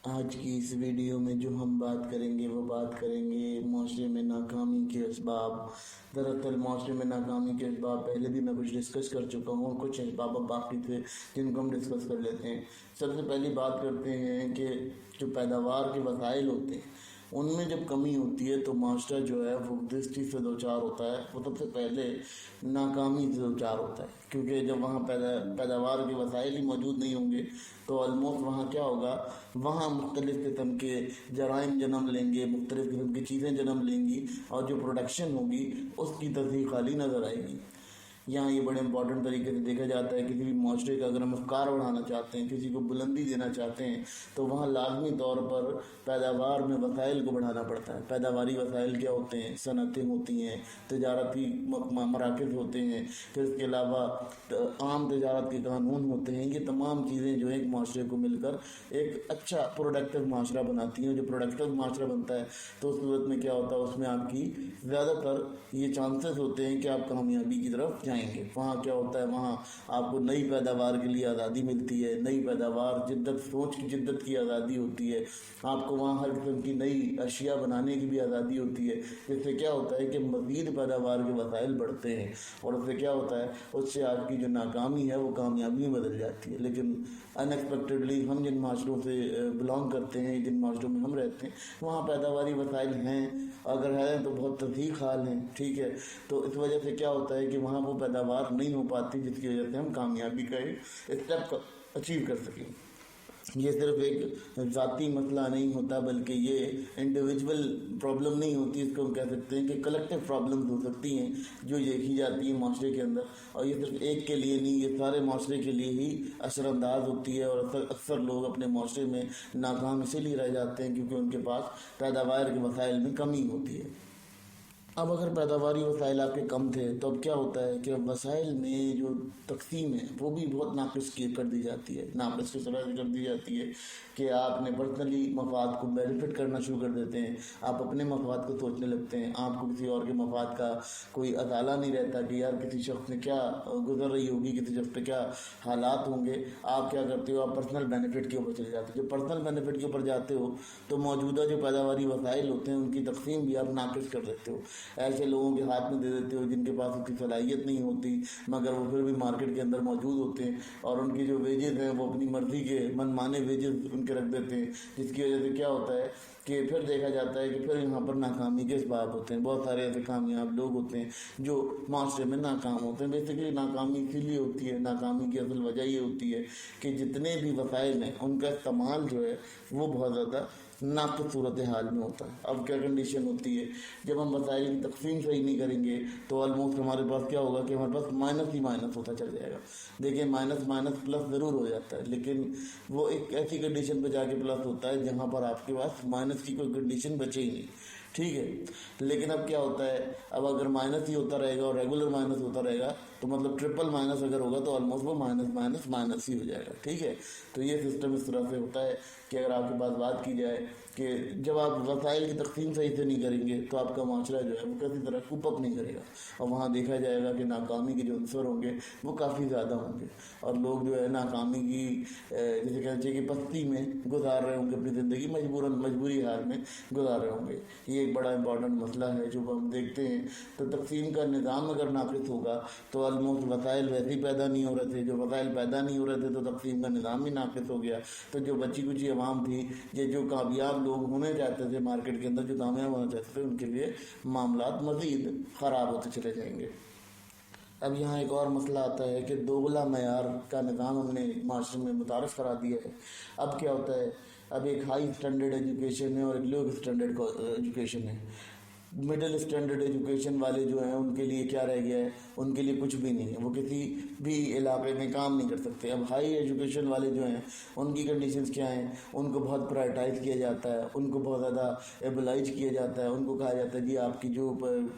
آج کی اس ویڈیو میں جو ہم بات کریں گے وہ بات کریں گے معاشرے میں ناکامی کے اسباب۔ دراصل معاشرے میں ناکامی کے اسباب پہلے بھی میں کچھ ڈسکس کر چکا ہوں، اور کچھ اسباب اب باقی تھے جن کو ہم ڈسکس کر لیتے ہیں۔ سب سے پہلی بات کرتے ہیں کہ جو پیداوار کے وسائل ہوتے ہیں ان میں جب کمی ہوتی ہے تو معاشرہ جو ہے وہ جس چیز سے دوچار ہوتا ہے وہ سب سے پہلے ناکامی سے دوچار ہوتا ہے، کیونکہ جب وہاں پیداوار کے وسائل ہی موجود نہیں ہوں گے تو آلموسٹ وہاں کیا ہوگا، وہاں مختلف قسم کے جرائم جنم لیں گے، مختلف قسم کی چیزیں جنم لیں گی، اور جو پروڈکشن ہوگی اس کی تصدیق خالی نظر آئے گی۔ یہاں یہ بڑے امپورٹنٹ طریقے سے دیکھا جاتا ہے، کسی بھی معاشرے کا اگر ہم افکار بڑھانا چاہتے ہیں، کسی کو بلندی دینا چاہتے ہیں تو وہاں لازمی طور پر پیداوار میں وسائل کو بڑھانا پڑتا ہے۔ پیداواری وسائل کیا ہوتے ہیں؟ صنعتیں ہوتی ہیں، تجارتی مراکز ہوتے ہیں، پھر اس کے علاوہ عام تجارت کے قانون ہوتے ہیں۔ یہ تمام چیزیں جو ایک معاشرے کو مل کر ایک اچھا پروڈکٹیو معاشرہ بناتی ہیں۔ جو پروڈکٹیو معاشرہ بنتا ہے تو اس صورت میں کیا ہوتا ہے، اس میں آپ کی زیادہ تر یہ چانسز ہوتے ہیں کہ آپ کامیابی کی طرف جائیں گے۔ وہاں کیا ہوتا ہے، وہاں آپ کو نئی پیداوار کے لیے آزادی ملتی ہے، نئی پیداوار، جدت، سوچ کی جدت کی آزادی ہوتی ہے۔ آپ کو وہاں ہر قسم کی نئی اشیاء بنانے کی بھی آزادی ہوتی ہے، جس سے کیا ہوتا ہے کہ مزید پیداوار کے وسائل بڑھتے ہیں، اور اس سے کیا ہوتا ہے، اس سے آپ کی جو ناکامی ہے وہ کامیابی میں بدل جاتی ہے۔ لیکن ان ایکسپیکٹڈلی ہم جن معاشروں سے بلانگ کرتے ہیں، جن معاشروں میں ہم رہتے ہیں، وہاں پیداواری وسائل ہیں، اگر ہیں تو بہت تضیق حال ہیں، ٹھیک ہے۔ تو اس وجہ سے کیا ہوتا ہے کہ وہاں وہ پیداوار نہیں ہو پاتی جس کی وجہ سے ہم کامیابی کا ایک اسٹیپ اچیو کر سکیں۔ یہ صرف ایک ذاتی مسئلہ نہیں ہوتا، بلکہ یہ انڈیویجول پرابلم نہیں ہوتی، اس کو ہم کہہ سکتے ہیں کہ کلیکٹیو پرابلمز ہو سکتی ہیں جو دیکھی جاتی ہیں معاشرے کے اندر، اور یہ صرف ایک کے لیے نہیں، یہ سارے معاشرے کے لیے ہی اثر انداز ہوتی ہے۔ اور اکثر لوگ اپنے معاشرے میں ناکام اسی لیے رہ جاتے ہیں کیونکہ ان کے پاس پیداوار کے وسائل میں کمی ہوتی ہے۔ اب اگر پیداواری وسائل آپ کے کم تھے تو اب کیا ہوتا ہے کہ وسائل میں جو تقسیم ہے وہ بھی بہت ناقص کر دی جاتی ہے۔ ناقص کس طرح سے کر دی جاتی ہے کہ آپ نے پرسنلی مفاد کو بینیفٹ کرنا شروع کر دیتے ہیں، آپ اپنے مفاد کو سوچنے لگتے ہیں، آپ کو کسی اور کے مفاد کا کوئی ازالہ نہیں رہتا کہ یار کسی شخص نے کیا گزر رہی ہوگی، کسی شخص پہ کیا حالات ہوں گے۔ آپ کیا کرتے ہو، آپ پرسنل بینیفٹ کے اوپر چلے جاتے ہو۔ جب پرسنل بینیفٹ کے اوپر جاتے ہو تو موجودہ جو پیداواری وسائل ہوتے ہیں ان کی تقسیم بھی آپ ناقص کر دیتے ہو، ایسے لوگوں کے ہاتھ میں دے دیتے ہو جن کے پاس اس کی صلاحیت نہیں ہوتی، مگر وہ پھر بھی مارکیٹ کے اندر موجود ہوتے ہیں، اور ان کی جو ویجز ہیں وہ اپنی مرضی کے من مانے ویجز ان کے رکھ دیتے ہیں، جس کی وجہ سے کیا ہوتا ہے کہ پھر دیکھا جاتا ہے کہ پھر یہاں پر ناکامی کے اسباب ہوتے ہیں۔ بہت سارے ایسے کامیاب لوگ ہوتے ہیں جو معاشرے میں ناکام ہوتے ہیں۔ بیسیکلی ناکامی اسی لیے ہوتی ہے، ناکامی کی اصل وجہ یہ ہوتی ہے کہ جتنے بھی وسائل ہیں ان کا استعمال جو ہے وہ بہت زیادہ ناقص صورتحال میں ہوتا ہے۔ اب کیا کنڈیشن ہوتی ہے، جب ہم وسائل کی تقسیم صحیح نہیں کریں گے تو آلموسٹ ہمارے پاس کیا ہوگا کہ ہمارے پاس مائنس ہی مائنس ہوتا چل جائے گا۔ دیکھیں مائنس مائنس پلس ضرور ہو جاتا ہے، لیکن وہ ایک ایسی کنڈیشن پہ جا کے پلس ہوتا ہے جہاں پر آپ کے پاس مائنس کی کوئی کنڈیشن بچے ہی نہیں، ٹھیک ہے۔ لیکن اب کیا ہوتا ہے، اب اگر مائنس ہی ہوتا رہے گا اور ریگولر مائنس ہوتا رہے گا تو مطلب ٹرپل مائنس اگر ہوگا تو آلموسٹ وہ مائنس مائنس مائنس ہی ہو جائے گا، ٹھیک ہے۔ تو یہ سسٹم اس طرح سے ہوتا ہے کہ اگر آپ کے پاس بات کی جائے کہ جب آپ وسائل کی تقسیم صحیح سے نہیں کریں گے تو آپ کا معاشرہ جو ہے وہ کسی طرح کوپ اپ نہیں کرے گا، اور وہاں دیکھا جائے گا کہ ناکامی کے جو عنصر ہوں گے وہ کافی زیادہ ہوں گے، اور لوگ جو ہے ناکامی کی جیسے کہنا چاہیے کہ پستی میں گزار رہے ہوں گے اپنی زندگی، مجبوری حال میں گزار رہے ہوں گے۔ یہ ایک بڑا امپورٹنٹ مسئلہ ہے جو ہم دیکھتے ہیں۔ تو تقسیم کا نظام اگر ناقص ہوگا تو آلموسٹ وسائل ویسے ہی پیدا نہیں ہو رہے تھے، جو وسائل پیدا نہیں ہو رہے تھے تو تقسیم کا نظام بھی ناقص ہو گیا، تو جو بچی کچی عوام تھی، یہ جو کامیاب لوگ ہونے چاہتے تھے مارکیٹ کے اندر، جو کامیاب ہونا چاہتے تھے، ان کے لیے معاملات مزید خراب ہوتے چلے جائیں گے۔ اب یہاں ایک اور مسئلہ آتا ہے کہ دوگلا معیار کا نظام ہم نے معاشرے میں متعارف کرا دیا ہے۔ اب کیا ہوتا ہے، اب ایک ہائی اسٹینڈرڈ ایجوکیشن ہے اور ایک لو اسٹینڈرڈ ایجوکیشن ہے۔ مڈل اسٹینڈرڈ ایجوکیشن والے جو ہیں ان کے لیے کیا رہ گیا ہے، ان کے لیے کچھ بھی نہیں ہے، وہ کسی بھی علاقے میں کام نہیں کر سکتے۔ اب ہائی ایجوکیشن والے جو ہیں ان کی کنڈیشنز کیا ہیں، ان کو بہت پرائرٹائز کیا جاتا ہے، ان کو بہت زیادہ ایبلائج کیا جاتا ہے، ان کو کہا جاتا ہے جی آپ کی جو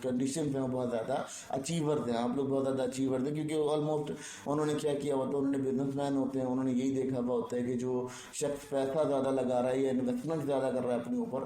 کنڈیشنز ہیں وہ بہت زیادہ اچیورز ہیں، آپ لوگ بہت زیادہ اچیورز ہیں، کیونکہ آلموسٹ انہوں نے کیا کیا ہوتا ہے، انہوں نے بزنس مین ہوتے ہیں، انہوں نے یہی دیکھا ہوا ہوتا ہے کہ جو شخص پیسہ زیادہ لگا رہا ہے یا انویسٹمنٹ زیادہ کر رہا ہے اپنے اوپر،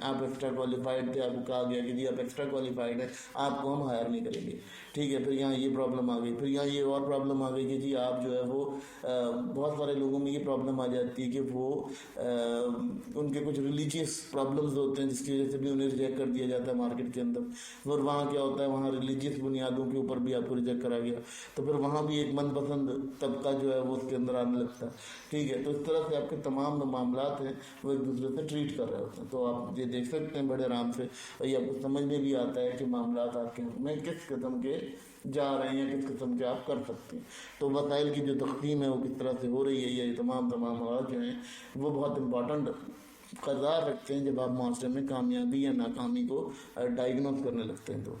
آپ ایکسٹرا کوالیفائڈ تھے, آپ کو کہا گیا کہ جی آپ ایکسٹرا کوالیفائڈ ہیں, آپ کو ہم ہائر نہیں کریں گے, ٹھیک ہے. پھر یہاں یہ پرابلم آ گئی, پھر یہاں یہ اور پرابلم آ گئی کہ جی آپ جو ہے وہ بہت سارے لوگوں میں یہ پرابلم آ جاتی ہے کہ وہ ان کے کچھ ریلیجیس پرابلمز ہوتے ہیں جس کی وجہ سے بھی انہیں ریجیکٹ کر دیا جاتا ہے مارکیٹ کے اندر. پھر وہاں کیا ہوتا ہے, وہاں ریلیجیس بنیادوں کے اوپر بھی آپ کو ریجیکٹ کرا گیا, تو پھر وہاں بھی ایک من پسند طبقہ جو ہے وہ اس کے اندر آنے لگتا ہے, ٹھیک ہے. تو اس طرح سے آپ کے تمام جو معاملات ہیں وہ ایک دوسرے سے ٹریٹ کر رہے ہوتے ہیں. تو آپ یہ دیکھ سکتے ہیں بڑے آرام سے, اور یہ آپ کو سمجھ میں بھی آتا ہے کہ معاملات آپ کے میں کس قسم کے جا رہے ہیں, کس قسم کے آپ کر سکتے ہیں. تو وسائل کی جو تقسیم ہے وہ کس طرح سے ہو رہی ہے, یہ تمام مواد جو ہیں وہ بہت امپورٹنٹ کردار رکھتے ہیں جب آپ معاشرے میں کامیابی یا ناکامی کو ڈائگنوز کرنے لگتے ہیں. تو